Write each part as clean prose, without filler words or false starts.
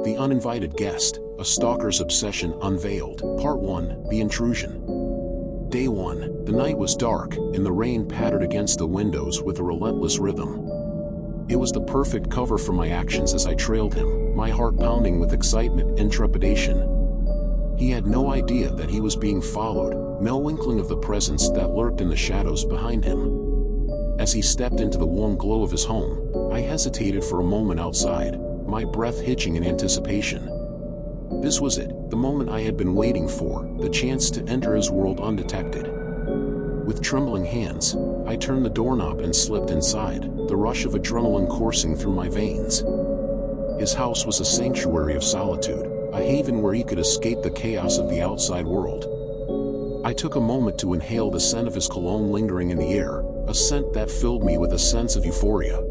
The Uninvited Guest, A Stalker's Obsession Unveiled. Part 1, The Intrusion. Day 1, the night was dark, and the rain pattered against the windows with a relentless rhythm. It was the perfect cover for my actions as I trailed him, my heart pounding with excitement and trepidation. He had no idea that he was being followed, no inkling of the presence that lurked in the shadows behind him. As he stepped into the warm glow of his home, I hesitated for a moment outside, my breath hitching in anticipation. This was it, the moment I had been waiting for, the chance to enter his world undetected. With trembling hands, I turned the doorknob and slipped inside, the rush of adrenaline coursing through my veins. His house was a sanctuary of solitude, a haven where he could escape the chaos of the outside world. I took a moment to inhale the scent of his cologne lingering in the air, a scent that filled me with a sense of euphoria.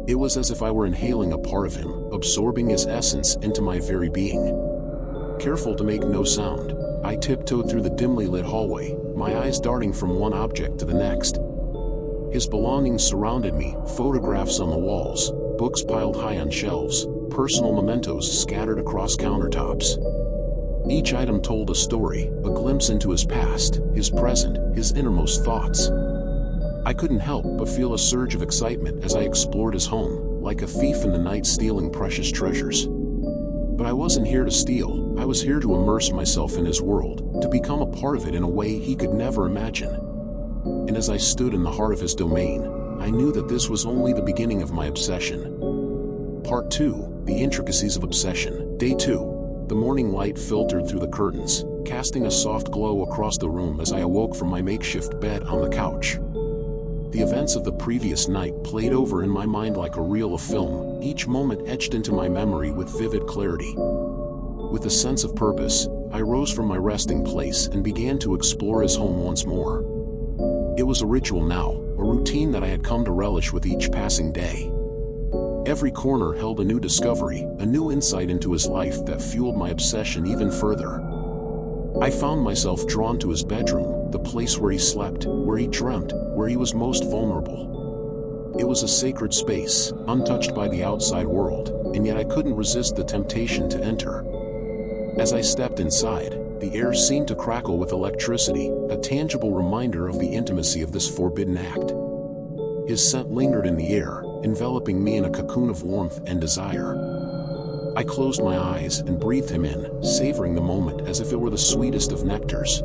It was as if I were inhaling a part of him, absorbing his essence into my very being. Careful to make no sound, I tiptoed through the dimly lit hallway, my eyes darting from one object to the next. His belongings surrounded me, photographs on the walls, books piled high on shelves, personal mementos scattered across countertops. Each item told a story, a glimpse into his past, his present, his innermost thoughts. I couldn't help but feel a surge of excitement as I explored his home, like a thief in the night stealing precious treasures. But I wasn't here to steal, I was here to immerse myself in his world, to become a part of it in a way he could never imagine. And as I stood in the heart of his domain, I knew that this was only the beginning of my obsession. Part 2, The Intricacies of Obsession. Day 2, the morning light filtered through the curtains, casting a soft glow across the room as I awoke from my makeshift bed on the couch. The events of the previous night played over in my mind like a reel of film, each moment etched into my memory with vivid clarity. With a sense of purpose, I rose from my resting place and began to explore his home once more. It was a ritual now, a routine that I had come to relish with each passing day. Every corner held a new discovery, a new insight into his life that fueled my obsession even further. I found myself drawn to his bedroom, the place where he slept, where he dreamt, where he was most vulnerable. It was a sacred space, untouched by the outside world, and yet I couldn't resist the temptation to enter. As I stepped inside, the air seemed to crackle with electricity, a tangible reminder of the intimacy of this forbidden act. His scent lingered in the air, enveloping me in a cocoon of warmth and desire. I closed my eyes and breathed him in, savoring the moment as if it were the sweetest of nectars.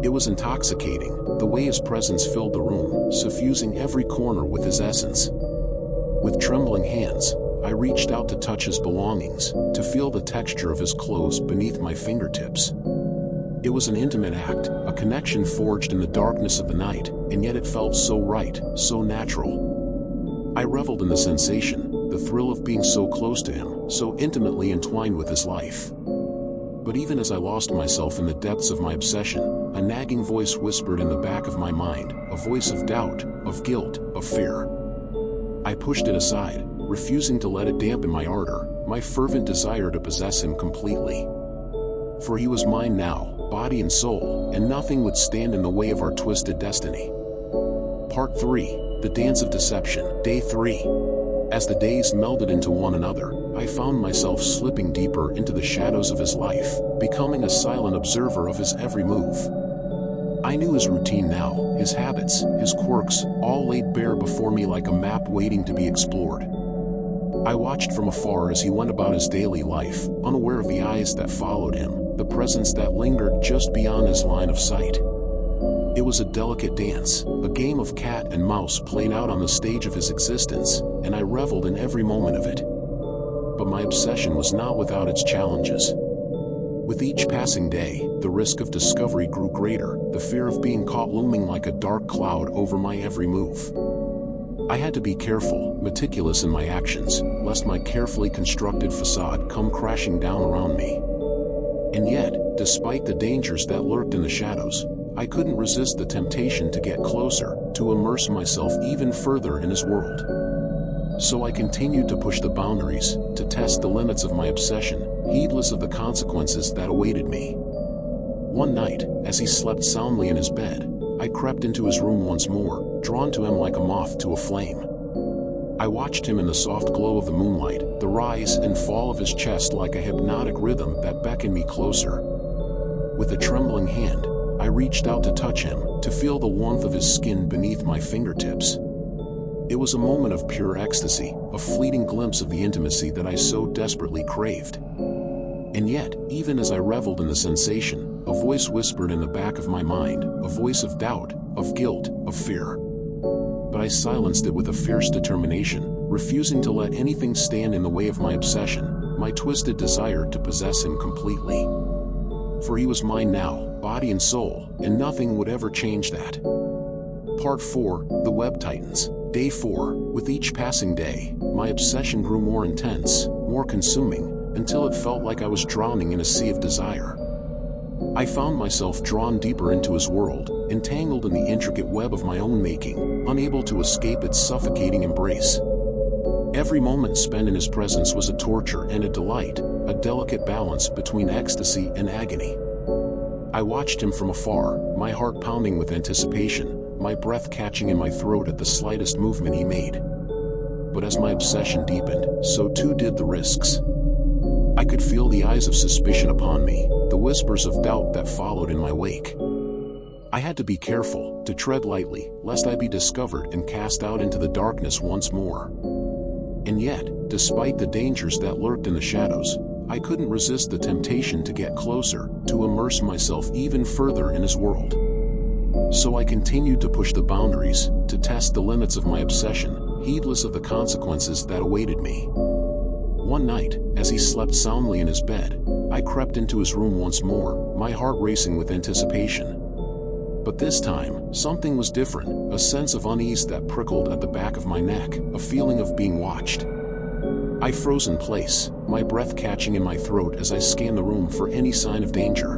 It was intoxicating, the way his presence filled the room, suffusing every corner with his essence. With trembling hands, I reached out to touch his belongings, to feel the texture of his clothes beneath my fingertips. It was an intimate act, a connection forged in the darkness of the night, and yet it felt so right, so natural. I reveled in the sensation, the thrill of being so close to him, so intimately entwined with his life. But even as I lost myself in the depths of my obsession, a nagging voice whispered in the back of my mind, a voice of doubt, of guilt, of fear. I pushed it aside, refusing to let it dampen my ardor, my fervent desire to possess him completely. For he was mine now, body and soul, and nothing would stand in the way of our twisted destiny. Part 3, The Dance of Deception. Day 3. As the days melded into one another, I found myself slipping deeper into the shadows of his life, becoming a silent observer of his every move. I knew his routine now, his habits, his quirks, all laid bare before me like a map waiting to be explored. I watched from afar as he went about his daily life, unaware of the eyes that followed him, the presence that lingered just beyond his line of sight. It was a delicate dance, a game of cat and mouse played out on the stage of his existence, and I reveled in every moment of it. But my obsession was not without its challenges. With each passing day, the risk of discovery grew greater, the fear of being caught looming like a dark cloud over my every move. I had to be careful, meticulous in my actions, lest my carefully constructed facade come crashing down around me. And yet, despite the dangers that lurked in the shadows, I couldn't resist the temptation to get closer, to immerse myself even further in his world. So I continued to push the boundaries, to test the limits of my obsession, heedless of the consequences that awaited me. One night, as he slept soundly in his bed, I crept into his room once more, drawn to him like a moth to a flame. I watched him in the soft glow of the moonlight, the rise and fall of his chest like a hypnotic rhythm that beckoned me closer. With a trembling hand, I reached out to touch him, to feel the warmth of his skin beneath my fingertips. It was a moment of pure ecstasy, a fleeting glimpse of the intimacy that I so desperately craved. And yet, even as I reveled in the sensation, a voice whispered in the back of my mind, a voice of doubt, of guilt, of fear. But I silenced it with a fierce determination, refusing to let anything stand in the way of my obsession, my twisted desire to possess him completely. For he was mine now, body and soul, and nothing would ever change that. Part 4, The Web Tightens. Day 4, with each passing day, my obsession grew more intense, more consuming, until it felt like I was drowning in a sea of desire. I found myself drawn deeper into his world, entangled in the intricate web of my own making, unable to escape its suffocating embrace. Every moment spent in his presence was a torture and a delight, a delicate balance between ecstasy and agony. I watched him from afar, my heart pounding with anticipation, my breath catching in my throat at the slightest movement he made. But as my obsession deepened, so too did the risks. I could feel the eyes of suspicion upon me, the whispers of doubt that followed in my wake. I had to be careful, to tread lightly, lest I be discovered and cast out into the darkness once more. And yet, despite the dangers that lurked in the shadows, I couldn't resist the temptation to get closer, to immerse myself even further in his world. So I continued to push the boundaries, to test the limits of my obsession, heedless of the consequences that awaited me. One night, as he slept soundly in his bed, I crept into his room once more, my heart racing with anticipation. But this time, something was different, a sense of unease that prickled at the back of my neck, a feeling of being watched. I froze in place, my breath catching in my throat as I scanned the room for any sign of danger.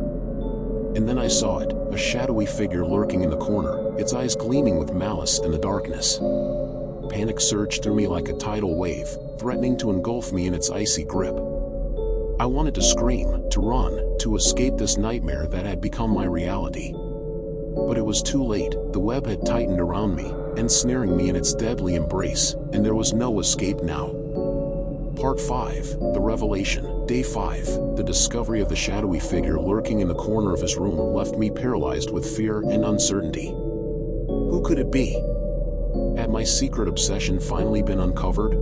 And then I saw it, a shadowy figure lurking in the corner, its eyes gleaming with malice in the darkness. Panic surged through me like a tidal wave, threatening to engulf me in its icy grip. I wanted to scream, to run, to escape this nightmare that had become my reality. But it was too late, the web had tightened around me, ensnaring me in its deadly embrace, and there was no escape now. Part 5, The Revelation. Day 5, the discovery of the shadowy figure lurking in the corner of his room left me paralyzed with fear and uncertainty. Who could it be? Had my secret obsession finally been uncovered?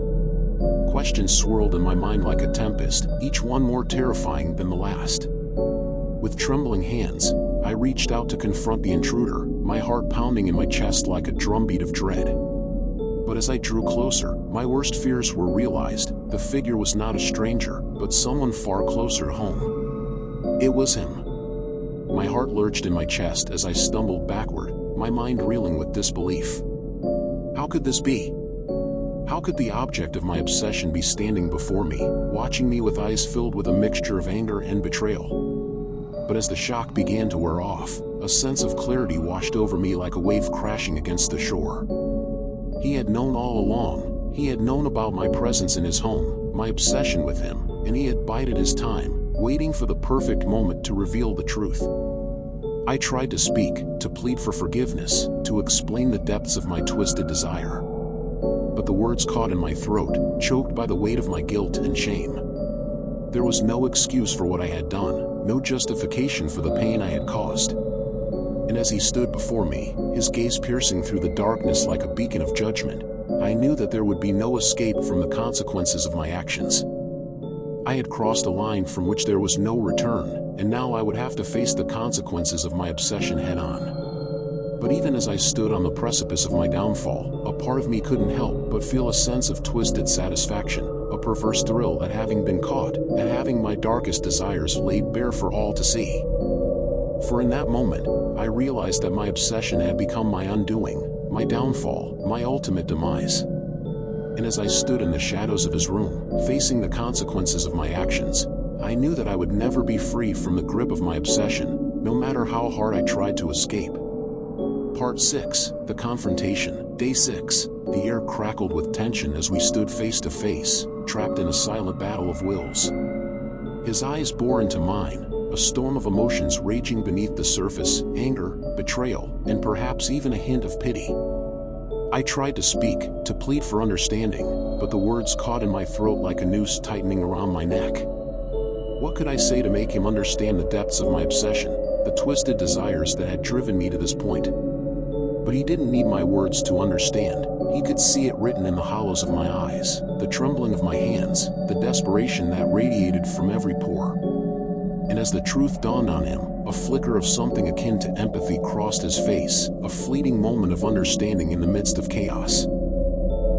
Questions swirled in my mind like a tempest, each one more terrifying than the last. With trembling hands, I reached out to confront the intruder, my heart pounding in my chest like a drumbeat of dread. But as I drew closer, my worst fears were realized. The figure was not a stranger, but someone far closer to home. It was him. My heart lurched in my chest as I stumbled backward, my mind reeling with disbelief. How could this be? How could the object of my obsession be standing before me, watching me with eyes filled with a mixture of anger and betrayal? But as the shock began to wear off, a sense of clarity washed over me like a wave crashing against the shore. He had known all along. He had known about my presence in his home, my obsession with him, and he had bided his time, waiting for the perfect moment to reveal the truth. I tried to speak, to plead for forgiveness, to explain the depths of my twisted desire. But the words caught in my throat, choked by the weight of my guilt and shame. There was no excuse for what I had done, no justification for the pain I had caused. And as he stood before me, his gaze piercing through the darkness like a beacon of judgment, I knew that there would be no escape from the consequences of my actions. I had crossed a line from which there was no return, and now I would have to face the consequences of my obsession head-on. But even as I stood on the precipice of my downfall, a part of me couldn't help but feel a sense of twisted satisfaction, a perverse thrill at having been caught, at having my darkest desires laid bare for all to see. For in that moment, I realized that my obsession had become my undoing, my downfall, my ultimate demise. And as I stood in the shadows of his room, facing the consequences of my actions, I knew that I would never be free from the grip of my obsession, no matter how hard I tried to escape. Part 6, The Confrontation. Day 6, the air crackled with tension as we stood face to face, trapped in a silent battle of wills. His eyes bore into mine, a storm of emotions raging beneath the surface, anger, betrayal, and perhaps even a hint of pity. I tried to speak, to plead for understanding, but the words caught in my throat like a noose tightening around my neck. What could I say to make him understand the depths of my obsession, the twisted desires that had driven me to this point? But he didn't need my words to understand. He could see it written in the hollows of my eyes, the trembling of my hands, the desperation that radiated from every pore. And as the truth dawned on him, a flicker of something akin to empathy crossed his face, a fleeting moment of understanding in the midst of chaos.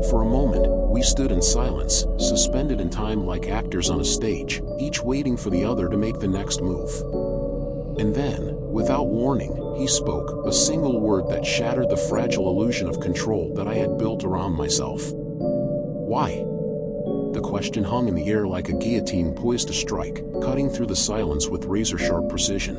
For a moment, we stood in silence, suspended in time like actors on a stage, each waiting for the other to make the next move. And then, without warning, he spoke, a single word that shattered the fragile illusion of control that I had built around myself. Why? The question hung in the air like a guillotine poised to strike, cutting through the silence with razor-sharp precision.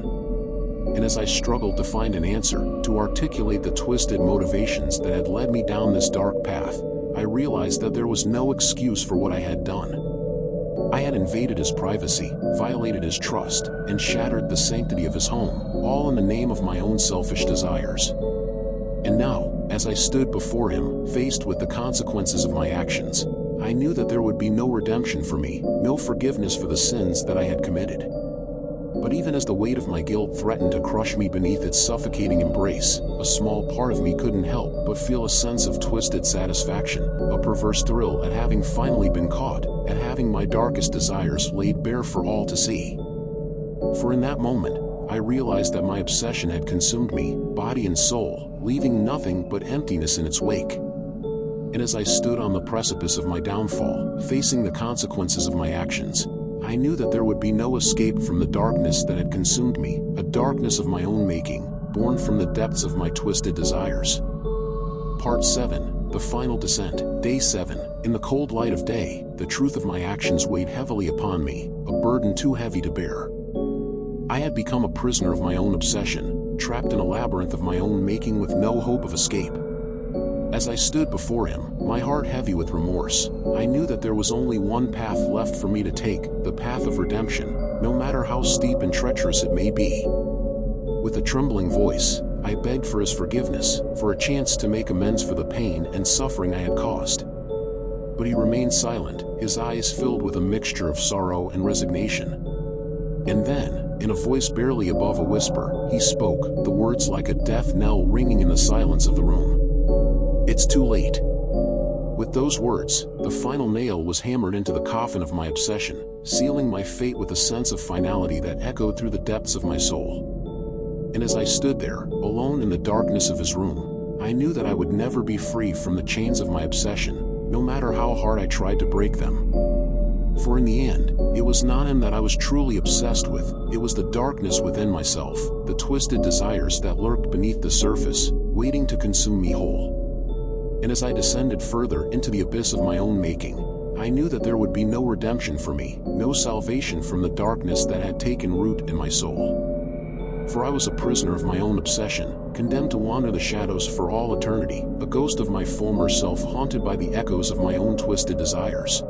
And as I struggled to find an answer, to articulate the twisted motivations that had led me down this dark path, I realized that there was no excuse for what I had done. I had invaded his privacy, violated his trust, and shattered the sanctity of his home, all in the name of my own selfish desires. And now, as I stood before him, faced with the consequences of my actions, I knew that there would be no redemption for me, no forgiveness for the sins that I had committed. But even as the weight of my guilt threatened to crush me beneath its suffocating embrace, a small part of me couldn't help but feel a sense of twisted satisfaction, a perverse thrill at having finally been caught, at having my darkest desires laid bare for all to see. For in that moment, I realized that my obsession had consumed me, body and soul, leaving nothing but emptiness in its wake. And as I stood on the precipice of my downfall, facing the consequences of my actions, I knew that there would be no escape from the darkness that had consumed me, a darkness of my own making, born from the depths of my twisted desires. Part 7, The Final Descent, Day 7. In the cold light of day, the truth of my actions weighed heavily upon me, a burden too heavy to bear. I had become a prisoner of my own obsession, trapped in a labyrinth of my own making with no hope of escape. As I stood before him, my heart heavy with remorse, I knew that there was only one path left for me to take, the path of redemption, no matter how steep and treacherous it may be. With a trembling voice, I begged for his forgiveness, for a chance to make amends for the pain and suffering I had caused. But he remained silent, his eyes filled with a mixture of sorrow and resignation. And then, in a voice barely above a whisper, he spoke, the words like a death knell ringing in the silence of the room. "It's too late." With those words, the final nail was hammered into the coffin of my obsession, sealing my fate with a sense of finality that echoed through the depths of my soul. And as I stood there, alone in the darkness of his room, I knew that I would never be free from the chains of my obsession, no matter how hard I tried to break them. For in the end, it was not him that I was truly obsessed with, it was the darkness within myself, the twisted desires that lurked beneath the surface, waiting to consume me whole. And as I descended further into the abyss of my own making, I knew that there would be no redemption for me, no salvation from the darkness that had taken root in my soul. For I was a prisoner of my own obsession, condemned to wander the shadows for all eternity, a ghost of my former self haunted by the echoes of my own twisted desires.